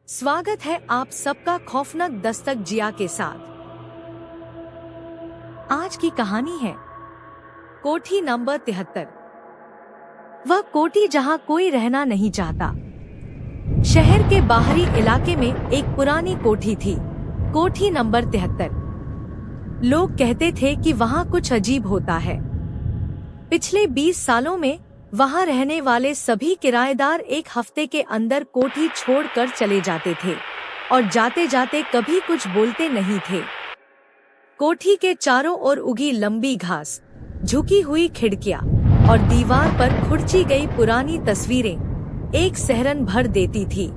स्वागत है आप सबका खौफनाक दस्तक जिया के साथ। आज की कहानी है कोठी नंबर 73। वह कोठी जहां कोई रहना नहीं चाहता। शहर के बाहरी इलाके में एक पुरानी कोठी थी, कोठी नंबर 73। लोग कहते थे कि वहां कुछ अजीब होता है। पिछले 20 सालों में वहां रहने वाले सभी किराएदार एक हफ्ते के अंदर कोठी छोड़कर चले जाते थे और जाते जाते कभी कुछ बोलते नहीं थे। कोठी के चारों ओर उगी लंबी घास, झुकी हुई खिड़कियां और दीवार पर खुरची गई पुरानी तस्वीरें एक सहरन भर देती थी।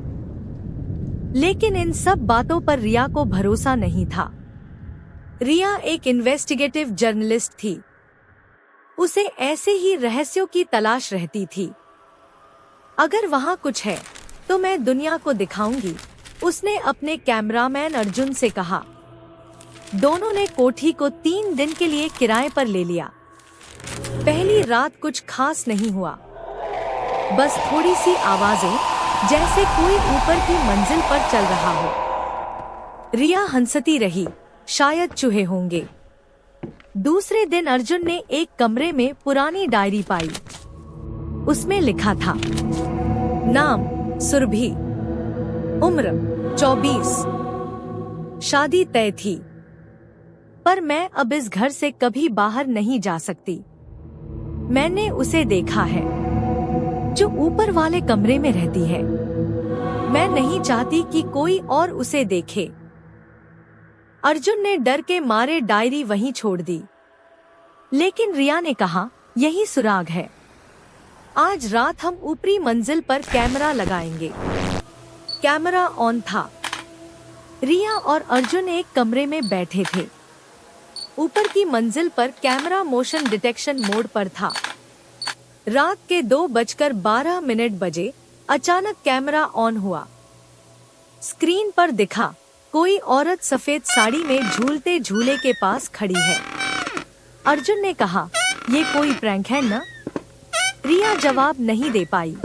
लेकिन इन सब बातों पर रिया को भरोसा नहीं था। रिया एक इन्वेस्टिगेटिव जर्नलिस्ट थी। उसे ऐसे ही रहस्यों की तलाश रहती थी। अगर वहां कुछ है तो मैं दुनिया को दिखाऊंगी, उसने अपने कैमरामैन अर्जुन से कहा। दोनों ने कोठी को 3 दिन के लिए किराए पर ले लिया। पहली रात कुछ खास नहीं हुआ, बस थोड़ी सी आवाजें, जैसे कोई ऊपर की मंजिल पर चल रहा हो। रिया हंसती रही, शायद चूहे होंगे। दूसरे दिन अर्जुन ने एक कमरे में पुरानी डायरी पाई। उसमें लिखा था, नाम सुरभि, उम्र 24, शादी तय थी, पर मैं अब इस घर से कभी बाहर नहीं जा सकती। मैंने उसे देखा है, जो ऊपर वाले कमरे में रहती है। मैं नहीं चाहती कि कोई और उसे देखे। अर्जुन ने डर के मारे डायरी वहीं छोड़ दी। लेकिन रिया ने कहा, यही सुराग है। आज रात हम ऊपरी मंजिल पर कैमरा लगाएंगे। कैमरा ऑन था। रिया और अर्जुन एक कमरे में बैठे थे। ऊपर की मंजिल पर कैमरा मोशन डिटेक्शन मोड पर था। रात के 2:12 बजे अचानक कैमरा ऑन हुआ। स्क्रीन पर दिखा, कोई औरत सफेद साड़ी में झूलते झूले के पास खड़ी है। अर्जुन ने कहा, ये कोई प्रैंक है ना? रिया जवाब नहीं दे पाई।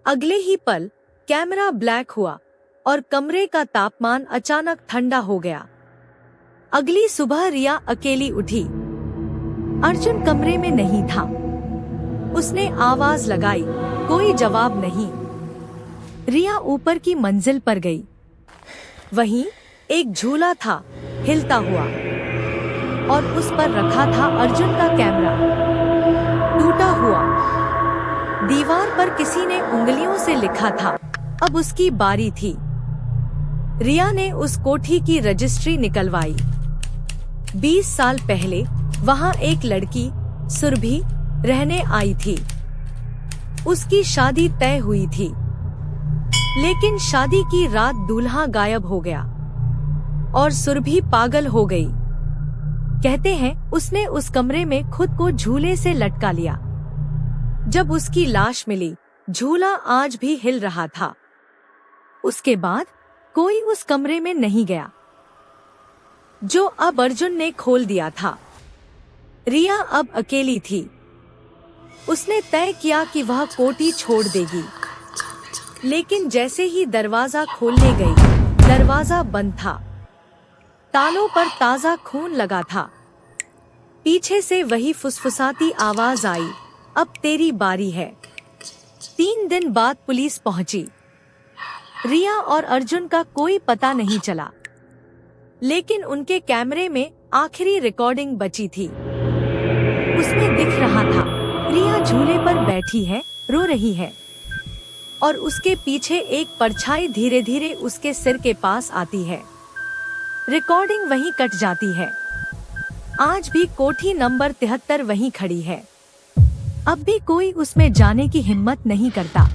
अगले ही पल कैमरा ब्लैक हुआ और कमरे का तापमान अचानक ठंडा हो गया। अगली सुबह रिया अकेली उठी। अर्जुन कमरे में नहीं था। उसने आवाज लगाई, कोई जवाब नहीं। रिया ऊपर की मंजिल पर गई। वहीं एक झूला था, हिलता हुआ, और उस पर रखा था अर्जुन का कैमरा, टूटा हुआ। दीवार पर किसी ने उंगलियों से लिखा था, अब उसकी बारी थी। रिया ने उस कोठी की रजिस्ट्री निकलवाई। 20 साल पहले वहां एक लड़की सुरभि रहने आई थी। उसकी शादी तय हुई थी, लेकिन शादी की रात दूल्हा गायब हो गया और सुरभि पागल हो गई। कहते हैं उसने उस कमरे में खुद को झूले से लटका लिया। जब उसकी लाश मिली, झूला आज भी हिल रहा था। उसके बाद कोई उस कमरे में नहीं गया, जो अब अर्जुन ने खोल दिया था। रिया अब अकेली थी। उसने तय किया कि वह कोठी छोड़ देगी। लेकिन जैसे ही दरवाजा खोलने गई, दरवाजा बंद था। तालों पर ताजा खून लगा था। पीछे से वही फुसफुसाती आवाज आई, अब तेरी बारी है। 3 दिन बाद पुलिस पहुंची। रिया और अर्जुन का कोई पता नहीं चला, लेकिन उनके कैमरे में आखिरी रिकॉर्डिंग बची थी। उसमें दिख रहा था, रिया झूले पर बैठी है, रो रही है, और उसके पीछे एक परछाई धीरे धीरे उसके सिर के पास आती है। रिकॉर्डिंग वहीं कट जाती है। आज भी कोठी नंबर 73 वहीं खड़ी है। अब भी कोई उसमें जाने की हिम्मत नहीं करता।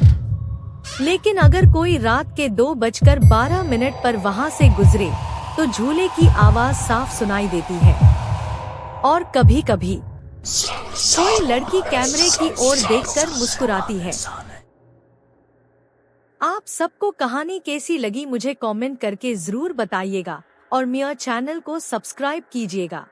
लेकिन अगर कोई रात के 2:12 पर वहां से गुजरे तो झूले की आवाज साफ सुनाई देती है। और कभी कभी कोई लड़की कैमरे की ओर देखकर मुस्कुराती है। आप सबको कहानी कैसी लगी मुझे कमेंट करके जरूर बताइएगा और मेरा चैनल को सब्सक्राइब कीजिएगा।